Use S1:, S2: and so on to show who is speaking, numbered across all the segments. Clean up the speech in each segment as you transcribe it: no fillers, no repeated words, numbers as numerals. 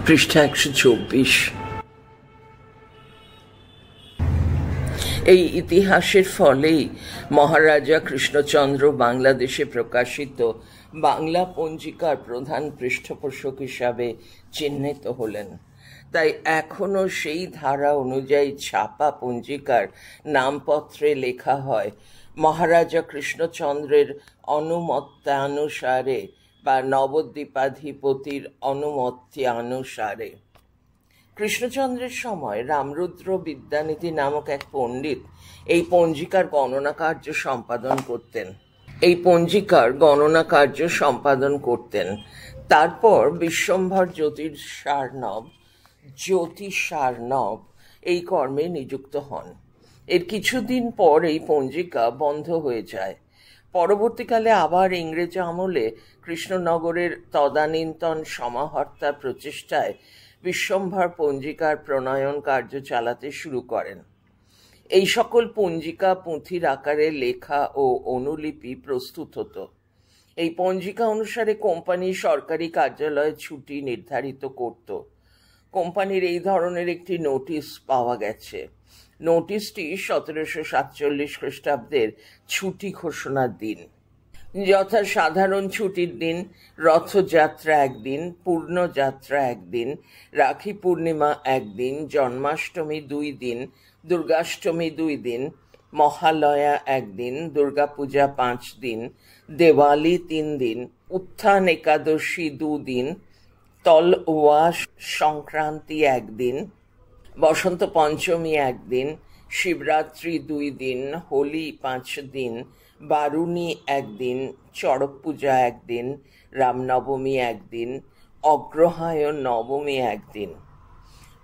S1: পৃষ্ঠা ১২৪। এই ইতিহাসের ফলেই মহারাজা কৃষ্ণচন্দ্র বাংলাদেশে প্রকাশিত বাংলা পঞ্জিকার প্রধান পৃষ্ঠপোষক হিসাবে চিহ্নিত হলেন। তাই এখনো সেই ধারা অনুযায়ী ছাপা পঞ্জিকার নামপত্রে লেখা হয় মহারাজা কৃষ্ণচন্দ্রের অনুমত্যানুসারে বা নবদ্বীপাধিপতির অনুমত্যানুসারে। কৃষ্ণচন্দ্রের সময় রামরুদ্র বিদ্যানিধি নামক এক পণ্ডিত এই পঞ্জিকার গণনা কার্য সম্পাদন করতেন। তারপর বিশ্বম্ভর জ্যোতিষার্ণব এই কর্মে নিযুক্ত হন। এর কিছুদিন পর এই পঞ্জিকা বন্ধ হয়ে যায়। পরবর্তীকালে আবার ইংরেজ আমলে কৃষ্ণনগরের তদানীন্তন সমাহর্তার প্রচেষ্টায় বিশ্বম্ভর পঞ্জিকার প্রণয়ন কার্য চালাতে শুরু করেন। এই সকল পঞ্জিকা পুঁথির আকারে লেখা ও অনুলিপি প্রস্তুত হতো। এই পঞ্জিকা অনুসারে কোম্পানি সরকারি কার্যালয়ে ছুটি নির্ধারিত করত। কোম্পানির এই ধরনের একটি নোটিশ পাওয়া গেছে। নোটিশটি ১৭৪৭ খ্রিস্টাব্দের ছুটি ঘোষণার দিন, যথা সাধারণ ছুটির দিন, রথযাত্রা একদিন, পূর্ণযাত্রা একদিন, রাখি পূর্ণিমা একদিন, জন্মাষ্টমী ২ দিন, দুর্গাষ্টমী ২ দিন, মহালয়া একদিন, দুর্গাপূজা ৫ দিন, দেওয়ালি ৩ দিন, উত্থান একাদশী ২ দিন, তলওয়া সংক্রান্তি একদিন, বসন্ত পঞ্চমী একদিন, শিবরাত্রি ২ দিন, হোলি ৫ দিন, বারুণী একদিন, চড়ক পূজা একদিন, রামনবমী একদিন, অগ্রহায়ণ নবমী একদিন।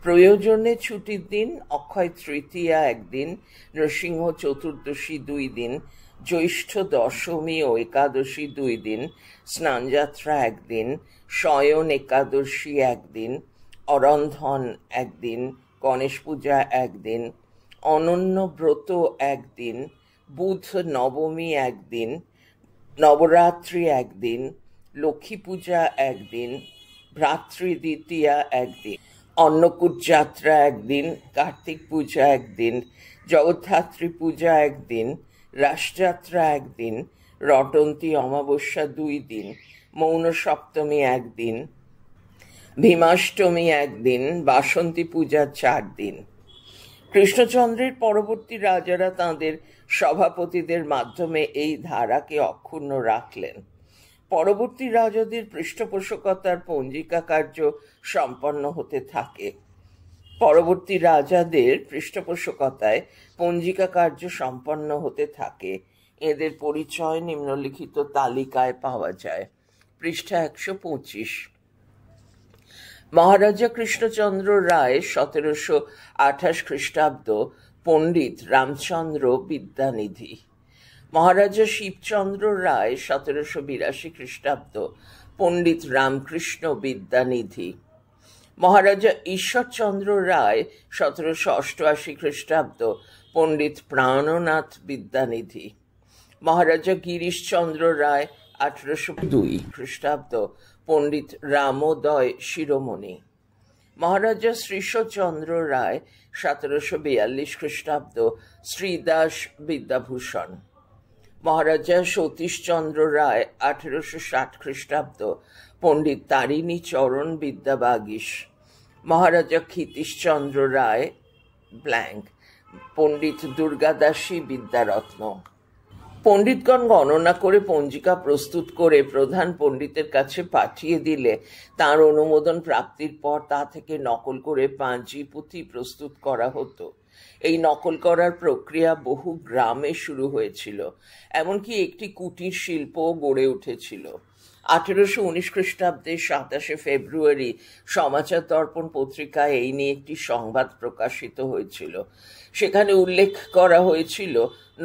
S1: প্রয়োজনে ছুটির দিন অক্ষয় তৃতীয়া একদিন, নৃসিংহ চতুর্দশী ২ দিন, জ্যৈষ্ঠ দশমী ও একাদশী ২ দিন, স্নানযাত্রা একদিন, শয়ন একাদশী একদিন, অরন্ধন একদিন, গণেশ পূজা একদিন, অনন্য ব্রত একদিন, বুধ নবমী একদিন, নবরাত্রি একদিন, লক্ষ্মী পূজা একদিন, ভ্রাতৃদ্বিতীয়া একদিন, অন্নকূট যাত্রা একদিন, কার্তিক পূজা একদিন, জগদ্ধাত্রী পূজা একদিন, রাসযাত্রা একদিন, রটন্তী অমাবস্যা ২ দিন, মৌন সপ্তমী একদিন, ভীমাষ্টমী একদিন, বাসন্তী পূজা ৪ দিন। কৃষ্ণচন্দ্রের পরবর্তী রাজারা তাঁদের সভাপতিদের মাধ্যমে এই ধারাকে অক্ষুণ্ণ রাখলেন। পরবর্তী রাজাদের পৃষ্ঠপোষকতার পঞ্জিকা কার্য সম্পন্ন হতে থাকে। এদের পরিচয় নিম্নলিখিত তালিকায় পাওয়া যায়। পৃষ্ঠা ১২৫। মহারাজা কৃষ্ণচন্দ্র রায় ১৭২৮ খ্রিস্টাব্দ পণ্ডিত রামচন্দ্র বিদ্যানিধি। মহারাজা শিবচন্দ্র রায় ১৭৮২ খ্রিস্টাব্দ পণ্ডিত রামকৃষ্ণ বিদ্যানিধি। মহারাজা ঈশ্বরচন্দ্র রায় ১৭৮৮ খ্রিস্টাব্দ পণ্ডিত প্রাণনাথ বিদ্যানিধি। মহারাজা গিরিশচন্দ্র রায় ১৮০২ খ্রিস্টাব্দ পণ্ডিত রামোদয় শিরোমণি। মহারাজা শ্রীশচন্দ্র রায় ১৭৪২ খ্রিস্টাব্দ শ্রীদাস বিদ্যাভূষণ। মহারাজা সতীশচন্দ্র রায় ১৮৬০ খ্রিস্টাব্দ পণ্ডিত তারিণী চরণ বিদ্যাবাগীশ। মহারাজা ক্ষিতীশচন্দ্র রায় পণ্ডিত দুর্গাদাসী বিদ্যারত্ন। পণ্ডিতগণ গণনা করে পঞ্জিকা প্রস্তুত করে প্রধান পণ্ডিতের কাছে পাঠিয়ে দিলে তার অনুমোদন প্রাপ্তির পর তা থেকে নকল করে পাঞ্জি পুঁথি প্রস্তুত করা হতো। এই নকল করার প্রক্রিয়া বহু গ্রামে শুরু হয়েছিল, এমনকি একটি কুটির শিল্পও গড়ে উঠেছিল। ১৮১৯ খ্রিস্টাব্দের ২৭ ফেব্রুয়ারি সমাচার দর্পণ পত্রিকায় এই নিয়ে একটি সংবাদ প্রকাশিত হয়েছিল। সেখানে উল্লেখ করা হয়েছিল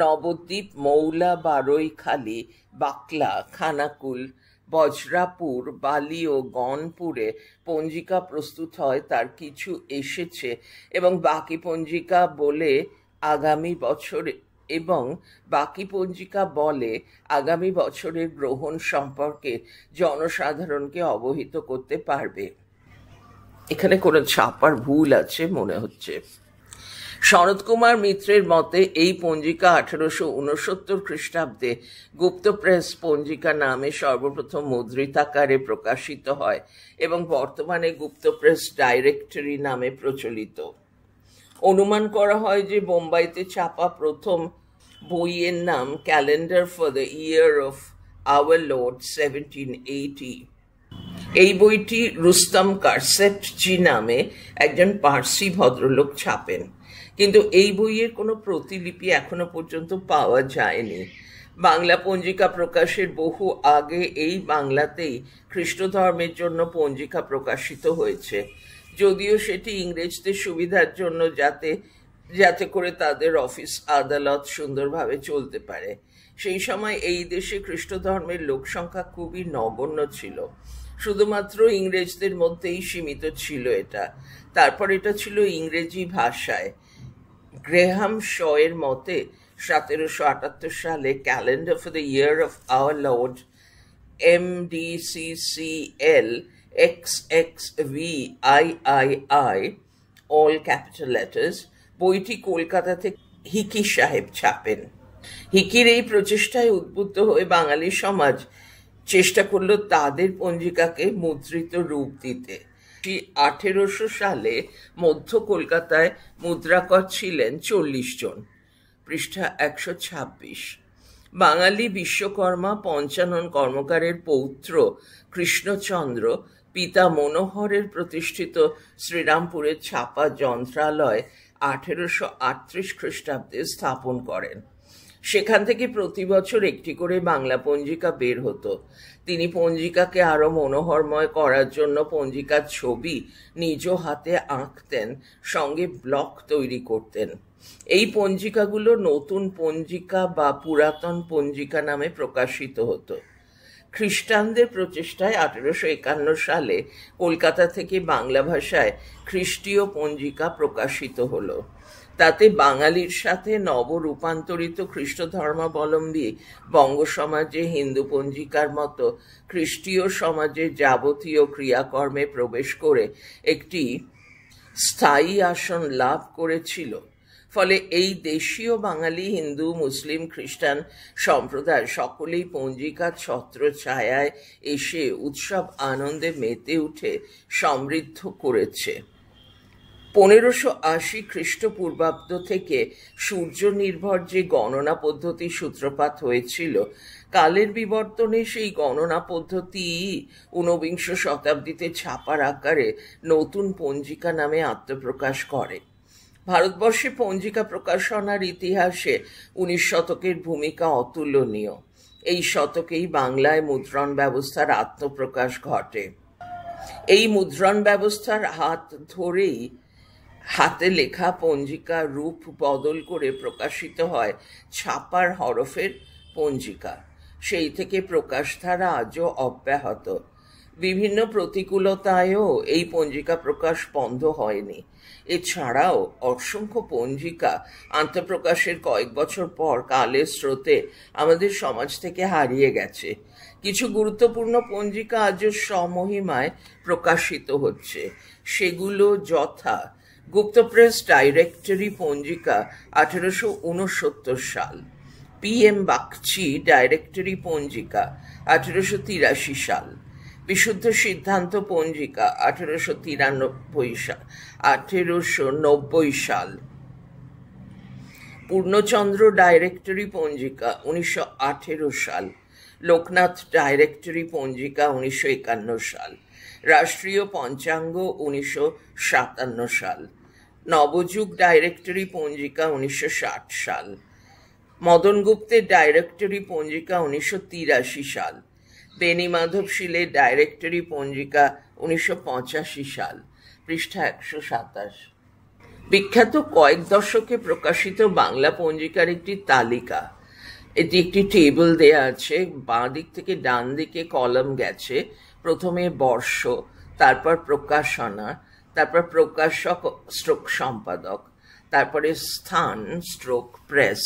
S1: নবদ্বীপ, মৌলা, বারৈখালী, বাকলা, খানাকুল, বজ্রাপুর, বালি ও গনপুরে পঞ্জিকা প্রস্তুত হয়, তার কিছু এসেছে এবং বাকি পঞ্জিকা বলে আগামী বছরের গ্রহণ সম্পর্কে জনসাধারণকে অবহিত করতে পারবে। এখানে কোনো ছাপার ভুল আছে মনে হচ্ছে। শরৎ কুমার মিত্রের মতে এই পঞ্জিকা 1869 খ্রিস্টাব্দে গুপ্ত প্রেস পঞ্জিকা নামে সর্বপ্রথম মুদ্রিতাকারে প্রকাশিত হয় এবং বর্তমানে গুপ্ত প্রেস ডাইরেক্টরি নামে প্রচলিত। অনুমান করা হয় যে বোম্বাইতে ছাপা প্রথম বইয়ের নাম calendar for the year of our Lord 1780। এই বইটি রুস্তম কারসেটজি নামে একজন পার্সি ভদ্রলোক ছাপেন, কিন্তু এই বইয়ের কোনো প্রতিলিপি এখনো পর্যন্ত পাওয়া যায়নি। বাংলা পঞ্জিকা প্রকাশের বহু আগে এই বাংলাতেই খ্রিস্ট ধর্মের জন্য পঞ্জিকা প্রকাশিত হয়েছে, যদিও সেটি ইংরেজদের সুবিধার জন্য যাতে করে তাদের অফিস আদালত সুন্দরভাবে চলতে পারে। সেই সময় এই দেশে খ্রিস্ট ধর্মের লোক সংখ্যা খুবই নগণ্য ছিল, শুধুমাত্র ইংরেজদের মধ্যেই সীমিত ছিল এটা। তারপর এটা ছিল ইংরেজি ভাষায়। গ্রেহাম শয়ের মতে 1778 সালে calendar for the year of our Lord MDCCL XXVIII all capital letters বইটি কলকাতা থেকে হিকি সাহেব ছাপেন। হিকির এই প্রচেষ্টায় উদ্বুদ্ধ হয়ে বাঙালি সমাজ চেষ্টা করল তাদের পঞ্জিকাকে মুদ্রিত রূপ দিতে। 1800 সালে মধ্য কলকাতায় মুদ্রাকর ছিলেন 40 জন। পৃষ্ঠা 126। বাঙালি বিশ্বকর্মা পঞ্চানন কর্মকারের পৌত্র কৃষ্ণচন্দ্র পিতা মনোহরের প্রতিষ্ঠিত শ্রীরামপুরের ছাপা যন্ত্রালয় 1838 খ্রিস্টাব্দে স্থাপন করেন। সেখান থেকে প্রতি বছর একটি করে বাংলা পঞ্জিকা বের হতো। তিনি পঞ্জিকাকে আরো মনোহরময় করার জন্য পঞ্জিকার ছবি নিজ হাতে আঁকতেন, সঙ্গে ব্লক তৈরি করতেন। এই পঞ্জিকাগুলো নতুন পঞ্জিকা বা পুরাতন পঞ্জিকা নামে প্রকাশিত হতো। খ্রিস্টানদের প্রচেষ্টায় 1851 সালে কলকাতা থেকে বাংলা ভাষায় খ্রিস্টীয় পঞ্জিকা প্রকাশিত হলো। তাতে বাঙালির সাথে নবরূপান্তরিত খ্রিস্ট ধর্মাবলম্বী বঙ্গ সমাজে হিন্দু পঞ্জিকার মতো খ্রিস্টীয় সমাজের যাবতীয় ক্রিয়াকর্মে প্রবেশ করে একটি স্থায়ী আসন লাভ করেছিল। ফলে এই দেশীয় বাঙালি হিন্দু, মুসলিম, খ্রিস্টান সম্প্রদায় সকলেই পঞ্জিকার ছত্র ছায়ায় এসে উৎসব আনন্দে মেতে উঠে সমৃদ্ধ করেছে। 1580 খ্রিস্টপূর্বাব্দ থেকে সূর্য নির্ভর যে গণনা পদ্ধতির সূত্রপাত হয়েছিল, কালের বিবর্তনে সেই গণনা পদ্ধতি 19বিংশ শতাব্দীতে ছাপার আকারে নতুন পঞ্জিকা নামে আত্মপ্রকাশ করে। ভারতবর্ষে পঞ্জিকা প্রকাশনার ইতিহাসে 19 শতকের ভূমিকা অতুলনীয়। এই শতকেই বাংলায় মুদ্রণ ব্যবস্থার আত্মপ্রকাশ ঘটে। এই মুদ্রণ ব্যবস্থার হাত ধরেই হাতে লেখা পঞ্জিকা রূপ বদল করে প্রকাশিত হয় ছাপার হরফের পঞ্জিকা। সেই থেকে প্রকাশধারা আজও অব্যাহত। বিভিন্ন প্রতিকূলতায়ও এই পঞ্জিকা প্রকাশ বন্ধ হয়নি। এছাড়াও অসংখ্য পঞ্জিকা আত্মপ্রকাশের কয়েক বছর পর কালের স্রোতে আমাদের সমাজ থেকে হারিয়ে গেছে। কিছু গুরুত্বপূর্ণ পঞ্জিকা আজও স্বমহিমায় প্রকাশিত হচ্ছে। সেগুলো যথা গুপ্ত প্রেস ডাইরেক্টরি পঞ্জিকা 1869 সাল, PM বাগচি ডাইরেক্টরি পঞ্জিকা 1883 সাল, বিশুদ্ধ সিদ্ধান্ত পঞ্জিকা 1890 সাল, পূর্ণচন্দ্র ডাইরেক্টরি পঞ্জিকা 1918 সাল, লোকনাথ ডাইরেক্টরি পঞ্জিকা 1951 সাল, রাষ্ট্রীয় পঞ্চাঙ্গ 1957 সাল, নবযুগ ডাইরেক্টরি পঞ্জিকা 1960 সাল, মদন গুপ্তের ডাইরেক্টরি পঞ্জিকা 1983 সাল, বেনি মাধব শীলের ডাইরেক্টরি পঞ্জিকা 1985 সাল। পৃষ্ঠা 127। বিখ্যাত কয়েক দশকে প্রকাশিত বাংলা পঞ্জিকার একটি তালিকা। এটি একটি টেবিল দেয়া আছে, বাঁ দিক থেকে ডান দিকে কলম গেছে। প্রথমে বর্ষ, তারপর প্রকাশনা, তারপর প্রকাশক স্ট্রোক সম্পাদক, তারপরে স্থান স্ট্রোক প্রেস।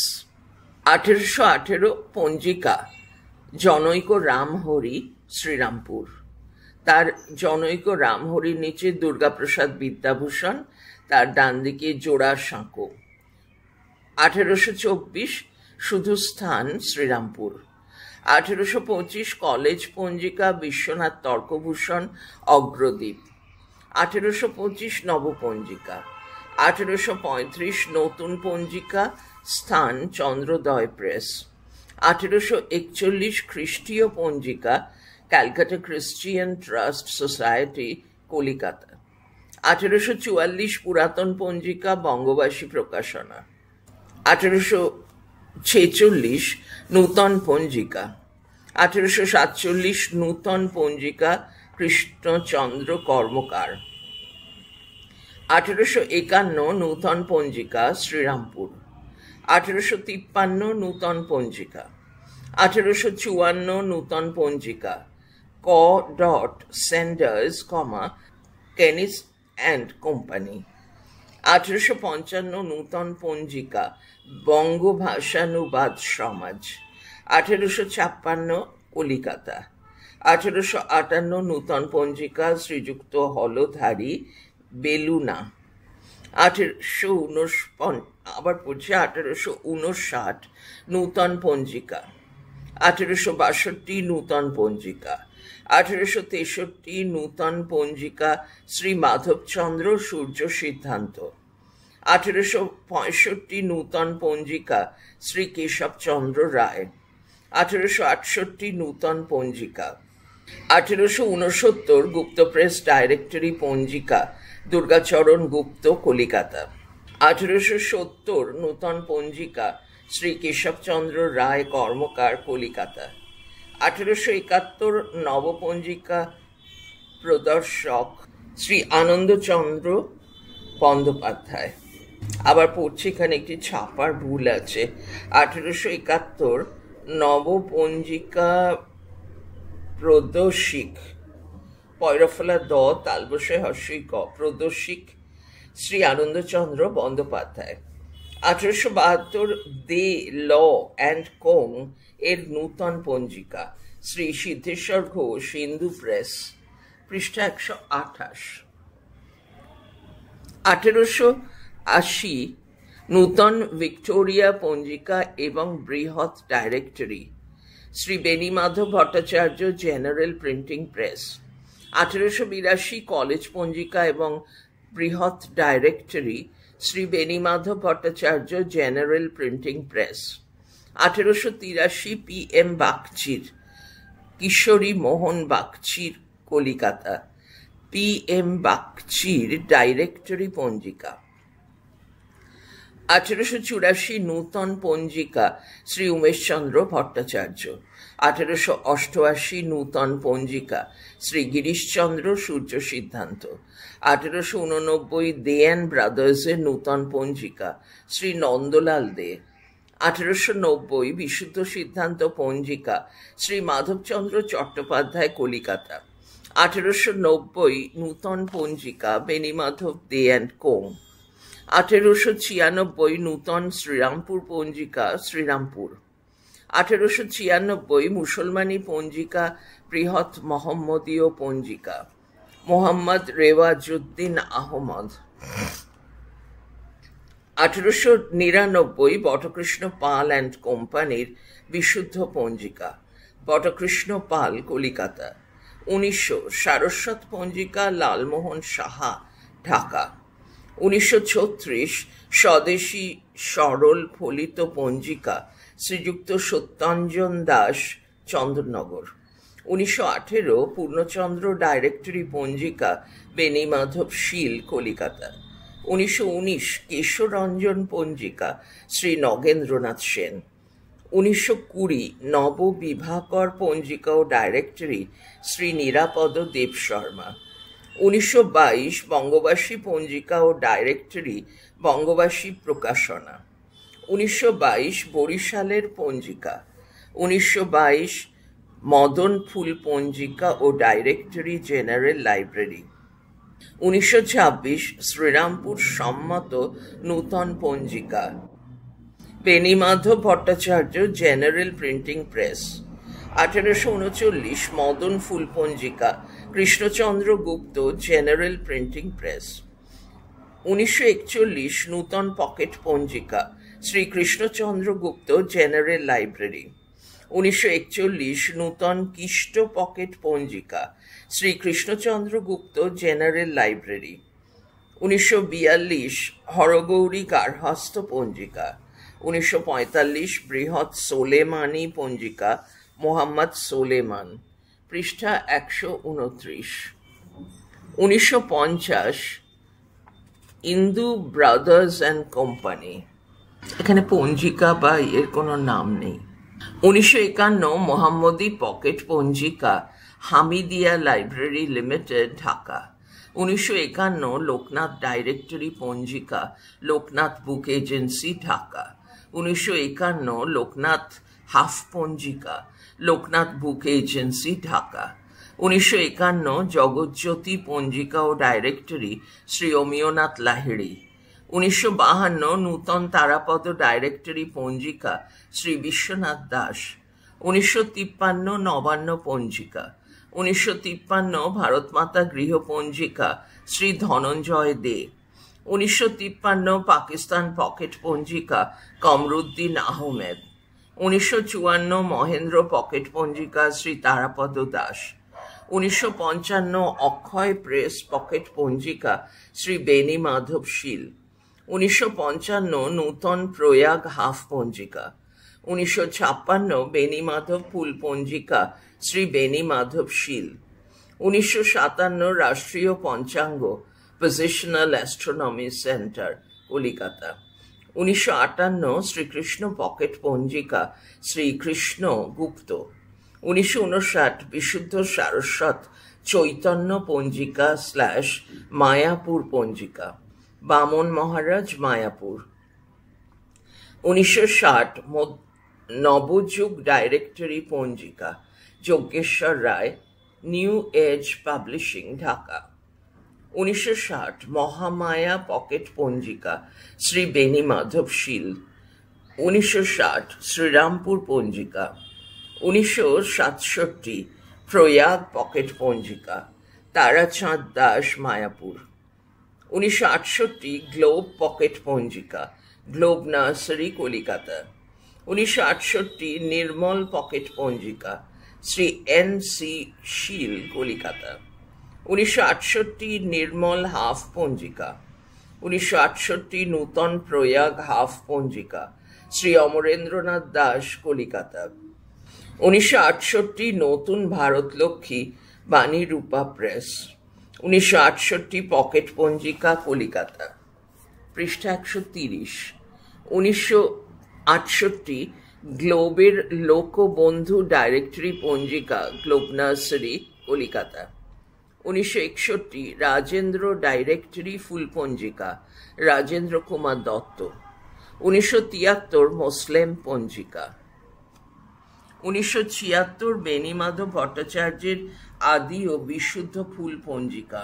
S1: 1818 পঞ্জিকা জনৈক রামহরি, শ্রীরামপুর। তার জনৈক রামহরির নিচে দুর্গাপ্রসাদ বিদ্যাভূষণ, তার ডান দিকে জোড়া সাঁকো। 1824 শুধু স্থান শ্রীরামপুর। 1825 কলেজ পঞ্জিকা বিশ্বনাথ তর্কভূষণ অগ্রদ্বীপ। 1825 নবপঞ্জিকা। 1835 নতুন পঞ্জিকা, স্থান চন্দ্রোদয় প্রেস। 1841 খ্রিস্টীয় পঞ্জিকা, Calcutta Christian trust society, Kalikata. 1844 পুরাতন পঞ্জিকা, বঙ্গবাসী প্রকাশনা। 1846 নূতন পঞ্জিকা। 1847 নূতন পঞ্জিকা, কৃষ্ণচন্দ্র কর্মকার। 1851 নূতন পঞ্জিকা, শ্রীরামপুর। 1853 নূতন পঞ্জিকা। 1854 নূতন পঞ্জিকা, ক. Senders, কেনিস and company. 1855 নূতন পঞ্জিকা, বঙ্গভাষানুবাদ সমাজ। 1856 কলিকাতা। 1858 নূতন পঞ্জিকা, শ্রীযুক্ত হলধারী, বেলুনা। 1859 নূতন পঞ্জিকা। 1862 নূতন পঞ্জিকা। 1863 নূতন পঞ্জিকা, শ্রী মাধবচন্দ্র সূর্য সিদ্ধান্ত। 1865 নূতন পঞ্জিকা, শ্রী কেশবচন্দ্র রায়। 1868 নূতন পঞ্জিকা। 1869 গুপ্ত প্রেস ডাইরেক্টরি পঞ্জিকা, দুর্গাচরণ গুপ্ত, কলিকাতা। 1870 নূতন পঞ্জিকা, শ্রী কেশবচন্দ্র রায় কর্মকার, কলিকাতা। 1871 নবপঞ্জিকা, প্রদর্শক শ্রী আনন্দচন্দ্র বন্দ্যোপাধ্যায়। আবার পড়ছি, এখানে একটি ছাপার ভুল আছে। 1871 নবপঞ্জিকা, প্রদর্শিক, পয়রফলা দ, তালবসে হর্ষই ক, প্রদর্শিক শ্রী আনন্দচন্দ্র বন্দ্যোপাধ্যায়। 1872 দে ল অ্যান্ড কোং এর নূতন পঞ্জিকা, শ্রী সিদ্ধেশ্বর ঘোষ, হিন্দু প্রেস, পৃষ্ঠা 128। 1880 নূতন ভিক্টোরিয়া পঞ্জিকা এবং বৃহৎ directory, Shri Benimadhab Bhattacharya, General Printing press. 1882 college পঞ্জিকা এবং বৃহৎ directory, Shri Benimadhab Bhattacharya, General Printing press. 1883 P.M. বাগচির, কিশোরী মোহন বাগচির, কলিকাতা। P.M. বাগচির ডাইরেক্টরি পঞ্জিকা। 1884 নূতন পঞ্জিকা, শ্রী উমেশচন্দ্র ভট্টাচার্য। 1888 নূতন পঞ্জিকা, শ্রী গিরিশচন্দ্র সূর্য সিদ্ধান্ত। 1889 দে অ্যান্ড ব্রাদার্সের নূতন পঞ্জিকা, শ্রী নন্দলাল দে। 1890 বিশুদ্ধ সিদ্ধান্ত পঞ্জিকা, শ্রী মাধবচন্দ্র চট্টোপাধ্যায়, কলিকাতা। 1890 নূতন পঞ্জিকা, বেণীমাধব দে অ্যান্ড কোং। 1896 নূতন শ্রীরামপুর পঞ্জিকা, শ্রীরামপুর। 1896 মুসলমানি পঞ্জিকা, বৃহৎ মোহাম্মদীয় পঞ্জিকা, মোহাম্মদ রেওয়াজউদ্দিন আহমদ। 1899 বটকৃষ্ণ পাল অ্যান্ড কোম্পানির বিশুদ্ধ পঞ্জিকা, বটকৃষ্ণ পাল, কলিকাতা। 1900 সারস্বত পঞ্জিকা, লালমোহন সাহা, ঢাকা। 1936 স্বদেশী সরল ফলিত পঞ্জিকা, শ্রীযুক্ত সত্যঞ্জন দাস, চন্দননগর। 1918 পূর্ণচন্দ্র ডাইরেক্টরি পঞ্জিকা, বেণীমাধব শীল, কলিকাতা। 1919 কেশরঞ্জন পঞ্জিকা, শ্রী নগেন্দ্রনাথ সেন। 1920 নববিভাকর পঞ্জিকা ও ডাইরেক্টরি, শ্রী নিরাপদ দেব শর্মা। 1922 বঙ্গবাসী পঞ্জিকা ও ডাইরেক্টরি, বঙ্গবাসী প্রকাশনা। 1922 বরিশালের পঞ্জিকা। 1922 মদন ফুল পঞ্জিকা ও ডাইরেক্টরি, জেনারেল লাইব্রেরি। 1926 শ্রীরামপুর সম্মত নূতন Panjika, Benimadhab Bhattacharya, General Printing Press. 1839 Madan Full Panjika, Krishnachandra Gupta, General Printing Press. 1941 নূতন Pocket Panjika, Shri Krishnachandra Gupta, General Library. 1941 নূতন কিষ্ট Pocket Panjika, Shri Krishnachandra Gupta, General Library. 1942 Haragauri গার্হস্থ্য পঞ্জিকা। 1945 বৃহৎ সোলেমানি পঞ্জিকা, মোহাম্মদ সোলেমান, পৃষ্ঠা 129। 1950 ইন্দু ব্রাদার্স অ্যান্ড কোম্পানি, এখানে পঞ্জিকা বা এর কোনো নাম নেই। 1951 মোহাম্মদী পকেট পঞ্জিকা, Hamidia library limited, Dhaka. 1951 Loknath directory পঞ্জিকা, লোকনাথ বুক এজেন্সি, ঢাকা। 1951 লোকনাথ হাফ পঞ্জিকা, লোকনাথ বুক এজেন্সি, ঢাকা। 1951 জগজ্যোতি পঞ্জিকা ও ডাইরেক্টরি, শ্রী অমিয়নাথ লাহিড়ী। 1952 নূতন তারাপদ ডাইরেক্টরি পঞ্জিকা, শ্রী বিশ্বনাথ দাস। 1953 নবান্ন পঞ্জিকা। 1953 ভারত মাতা গৃহ পঞ্জিকা, শ্রী ধনঞ্জয় দে। 1953 পাকিস্তান পকেট পঞ্জিকা, কমরুদ্দিন আহমেদ। 1954 মহেন্দ্র পকেট পঞ্জিকা, শ্রী তারাপদ দাস। 1955 অক্ষয় প্রেস পকেট পঞ্জিকা, শ্রী বেনি মাধব শীল। 1955 নূতন প্রয়াগ হাফ পঞ্জিকা। 1956 বেনি মাধব ফুল পঞ্জিকা, শ্রী বেনি Madhav Sil. 1957 Rashtriya Panchang, Positional Astronomy Centre, Calcutta. 1958 Shrikrishna Pocket Panjika, Shrikrishna গুপ্ত। 1959 বিশুদ্ধ সারস্বত চৈতন্য পঞ্জিকা / মায়াপুর পঞ্জিকা, বামন মহারাজ, Mayapur. 1960 Nabajug Directory Panjika, Yajneswar Ray, New Age Publishing, Dhaka. 1960 Mahamaya Pocket Panjika, Shri বেনি মাধব শীল। 1960 শ্রীরামপুর পঞ্জিকা। 1967 প্রয়াগ পকেট পঞ্জিকা, তারাচাঁদ দাস, মায়াপুর। 1968 গ্লোব পকেট পঞ্জিকা, গ্লোব নার্সারি, কলিকাতা। 1968 নির্মল পকেট পঞ্জিকা, শ্রী N.C. শীল, কলিকাতা। 1968 নির্মল হাফ পঞ্জিকা। 1968 নূতন প্রয়াগ হাফ পঞ্জিকা, শ্রী অমরেন্দ্রনাথ দাস, কলিকাতা। 1968 নতুন ভারতলক্ষ্মী, বাণী রূপা প্রেস। 1968 পকেট পঞ্জিকা, কলিকাতা, পৃষ্ঠা 130। 1968 গ্লোবের Lokbandhu Directory Panjika, Globe Nursery, Calcutta. 1961 Rajendra Directory Full Panjika, Rajendra Kumar Dutta. 1973 মুসলিম পঞ্জিকা। 1976 বেণীমাধব ভট্টাচার্যের আদি ও বিশুদ্ধ ফুল পঞ্জিকা,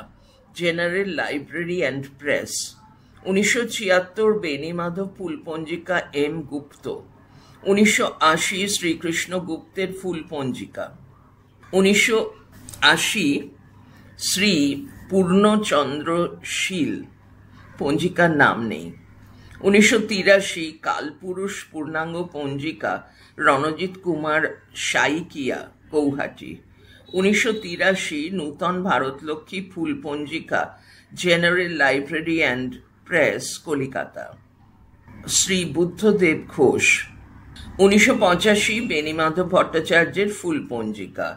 S1: general library and Press. 1976 Benimadhab Full Panjika, M গুপ্ত। 1980 শ্রীকৃষ্ণ গুপ্তের ফুল পঞ্জিকা। 1980 শ্রী পূর্ণচন্দ্র শীল, পঞ্জিকার নাম নেই। 1983 কালপুরুষ পূর্ণাঙ্গ পঞ্জিকা, রণজিৎ কুমার সাইকিয়া, গৌহাটি। 1983 নূতন ভারতলক্ষ্মী ফুল পঞ্জিকা, general library and press, Kalikata. Shri Buddhadeb Ghosh. 1985 Benimadhab ভট্টাচার্যের ফুল পঞ্জিকা।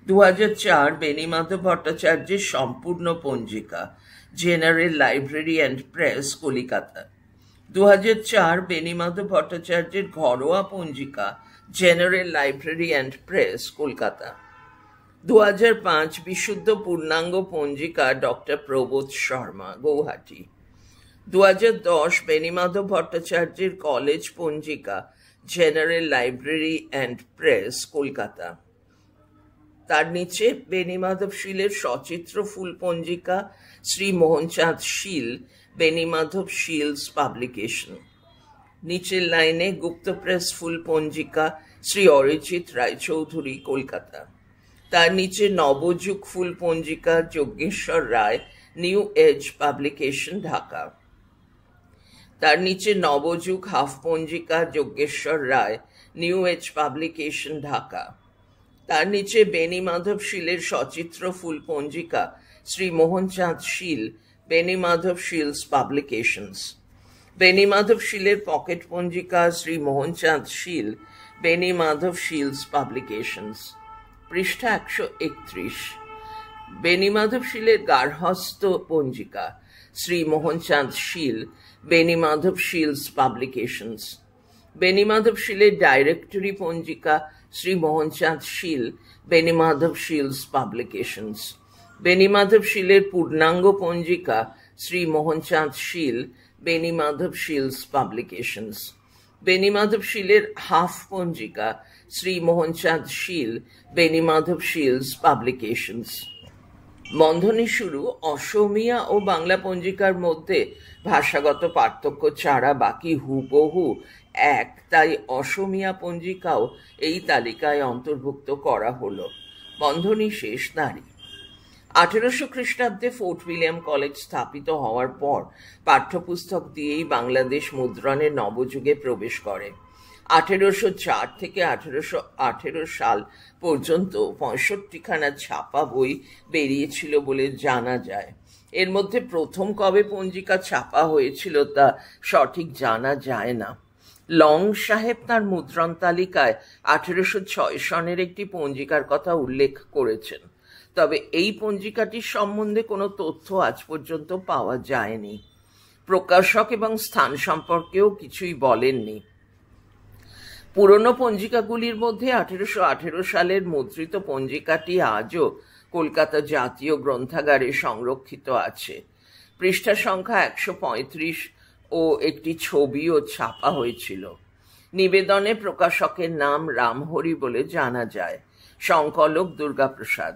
S1: 2004 বেণীমাধব ভট্টাচার্যের সম্পূর্ণ পঞ্জিকা, general library and press, Kalikata. 2004 Benimadhab ভট্টাচার্যের ঘরোয়া পঞ্জিকা, general library and press, Kolkata. 2005 বিশুদ্ধ পূর্ণাঙ্গ পঞ্জিকা, ডক্টর প্রবোধ শর্মা, গৌহাটি। 2010 বেণীমাধব ভট্টাচার্যের কলেজ পঞ্জিকা, general library and press, Kolkata. তার নিচে বেণীমাধব শীলের সচিত্র ফুল পঞ্জিকা, শ্রী মোহনচাঁদ শীল, বেণীমাধব শীলস পাবলিকেশন। নিচের লাইনে গুপ্ত প্রেস ফুল পঞ্জিকা, শ্রী অরিজিৎ রায়চৌধুরী, কলকাতা। তার নিচে নবযুগ ফুল পঞ্জিকা, Yajneswar Ray, New age publication, Dhaka. তার নিচে নবযুগ হাফ পঞ্জিকা, Yajneswar Ray, New age publication, Dhaka. তার নিচে বেনি মাধব শীলের সচিত্র ফুল পঞ্জিকা, শ্রী মোহনচাঁদ শীল, বেনি মাধব শীলস পাবলিকেশনস। বেনি মাধব শীলের পকেট পঞ্জিকা, শ্রী মোহনচাঁদ শীল, বেনি মাধব শীলস পাবলিকেশনস। পৃষ্ঠা 131। বেনি মাধব শীলের গার্হস্থ পঞ্জিকা, শ্রী মোহনচাঁদ শীল, বেনি মাধব শীলস পাবলিকেশনস। বেনি মাধব শীলের ডাইরেক্টরি পঞ্জিকা, শ্রী মোহনচাঁদ শীল, বেনি মাধব শীলস পাবলিকেশনস। বেনি মাধব শীলের পূর্ণাঙ্গ পঞ্জিকা, শ্রী মোহনচাঁদ শীল, বেনি মাধব শীলস পাবলিকেশনস। বেনি মাধব শীলের হাফ পঞ্জিকা, শ্রী মোহনচাঁদ শীল, বেনি মাধব শীলস পাবলিকেশনস। বন্ধনী শুরু। অসমীয়া ও বাংলা পঞ্জিকার মধ্যে ভাষাগত পার্থক্য ছাড়া বাকি হুবহু এক, তাই অসমীয়া পঞ্জিকাও এই তালিকায় অন্তর্ভুক্ত করা হলো। বন্ধনী শেষ, নারী। 1800 খ্রিস্টাব্দে ফোর্ট উইলিয়াম কলেজ স্থাপিত হওয়ার পর পাঠ্যপুস্তক দিয়েই বাংলাদেশ মুদ্রণের নবযুগে প্রবেশ করে। 1804 থেকে 1818 সাল পর্যন্ত 65খানা ছাপা বই বেরিয়েছিল বলে জানা যায়। এর মধ্যে প্রথম কবে পঞ্জিকা ছাপা হয়েছিল তা সঠিক জানা যায় না। লং সাহেব তার মুদ্রণ তালিকায় 1806 সনের একটি পঞ্জিকার কথা উল্লেখ করেছেন, তবে এই পঞ্জিকাটির সম্বন্ধে কোনো তথ্য আজ পর্যন্ত পাওয়া যায়নি। প্রকাশক এবং স্থান সম্পর্কেও কিছুই বলেননি। পুরনো পঞ্জিকাগুলির মধ্যে 1818 সালের মুদ্রিত পঞ্জিকাটি আজও কলকাতা জাতীয় গ্রন্থাগারে সংরক্ষিত আছে। পৃষ্ঠা সংখ্যা 135 ও একটি ছবিও ছাপা হয়েছিল। নিবেদনে প্রকাশকের নাম রামহরি বলে জানা যায়। সংকলক দুর্গাপ্রসাদ।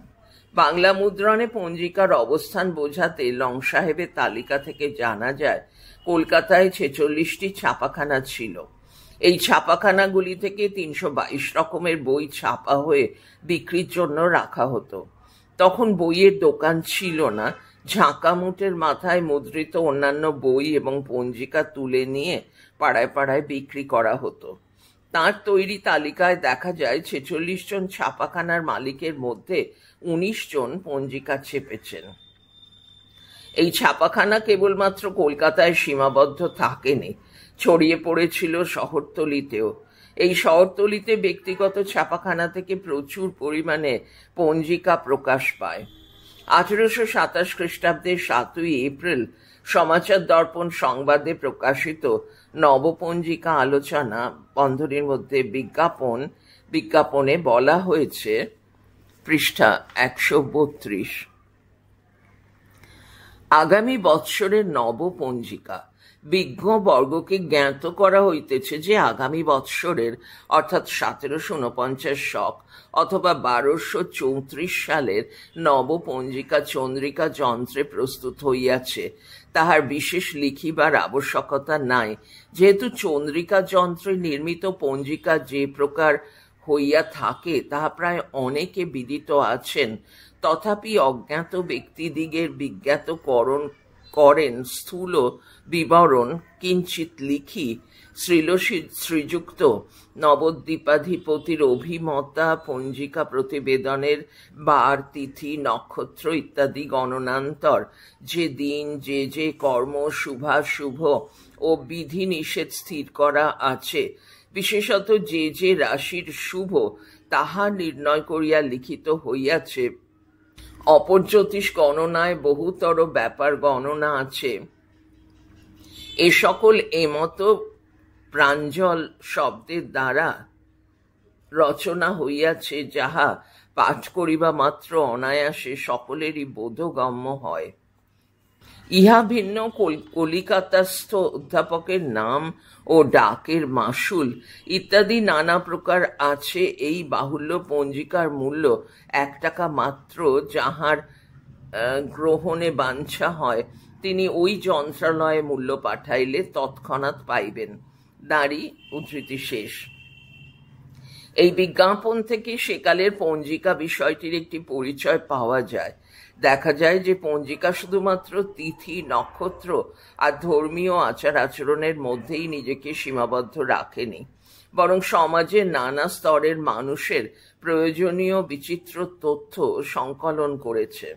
S1: বাংলা মুদ্রণে পঞ্জিকার অবস্থান বোঝাতে লং সাহেবের তালিকা থেকে জানা যায় কলকাতায় 46টি ছাপাখানা ছিল। এই ছাপাখানাগুলি থেকে 322 রকমের বই ছাপা হয়ে বিক্রির জন্য রাখা হতো। তখন বইয়ের দোকান ছিল না। ঝাঁকামুটের মাথায় মুদ্রিত অন্যান্য বই এবং পঞ্জিকা তুলে নিয়ে পাড়ায় পাড়ায় বিক্রি করা হতো। তার তৈরি তালিকায় দেখা যায় 46 জন ছাপাখানার মালিকের মধ্যে 19 জন পঞ্জিকা ছেপেছেন। এই ছাপাখানা কেবলমাত্র কলকাতায় সীমাবদ্ধ থাকেনি, ছড়িয়ে পড়েছিল শহরতলিতেও। এই শহরতলিতে ব্যক্তিগত ছাপাখানা থেকে প্রচুর পরিমাণে পঞ্জিকা প্রকাশ পায়। 1827 খ্রিস্টাব্দের 7ই এপ্রিল সমাচার দর্পণ সংবাদে প্রকাশিত নবপঞ্জিকা আলোচনা বন্ধনীর মধ্যে বিজ্ঞাপনে বলা হয়েছে, পৃষ্ঠা 132, আগামী বৎসরের নবপঞ্জিকা। বিজ্ঞবর্গকে জ্ঞাত করা হইতেছে যে আগামী বৎসরের অর্থাৎ 1749 শক অথবা 1234 সালের নবপঞ্জিকা চন্দ্রিকা যন্ত্রে প্রস্তুত হইয়াছে। তাহার বিশেষ লিখিবার আবশ্যকতা নাই, যেহেতু চন্দ্রিকা যন্ত্রে নির্মিত পঞ্জিকা যে প্রকার হইয়া থাকে তাহা প্রায় অনেকে বিদিত আছেন। তথাপি অজ্ঞাত ব্যক্তিদিগের বিজ্ঞাতকরণ করেন স্থূল বিবরণ কিঞ্চিত লিখি শ্রীযুক্ত নবদ্বীপাধিপতির অভিমতা পঞ্জিকা প্রতিবেদনের বার, তিথি, নক্ষত্র ইত্যাদি গণনান্তর যে দিন যে কর্ম শুভাশুভ ও বিধি নিষেধ স্থির করা আছে, বিশেষত যে রাশির শুভ তাহা নির্ণয় করিয়া লিখিত হইয়াছে। অপর জ্যোতিষ গণনায় বহুতর ব্যাপার গণনা আছে। এ সকল এমত প্রাঞ্জল শব্দের দ্বারা রচনা হইয়াছে, যাহা পাঠ করিবা মাত্র অনায়াসে সকলেরই বোধগম্য হয়। ইহা ভিন্ন কলিকাতাস্থ অধ্যাপকের নাম ও ডাকের মাসুল ইত্যাদি নানা প্রকার আছে। এই বাহুল্য পঞ্জিকার মূল্য 1 টাকা মাত্র। যাহার গ্রহণে বাঞ্ছা হয় তিনি ওই যন্ত্রালয়ে মূল্য পাঠাইলে তৎক্ষণাৎ পাইবেন। দাঁড়ি, উদ্ধৃতি শেষ। এই বিজ্ঞাপন থেকে সেকালের পঞ্জিকা বিষয়টির একটি পরিচয় পাওয়া যায়। দেখা যায় যে পঞ্জিকা শুধুমাত্র তিথি, নক্ষত্র আর ধর্মীয় আচার আচরণের মধ্যেই নিজেকে সীমাবদ্ধ রাখেনি, বরং সমাজের নানা স্তরের মানুষের প্রয়োজনীয় বিচিত্র তথ্য সংকলন করেছে।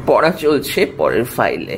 S1: পড়া চলছে পরের ফাইলে।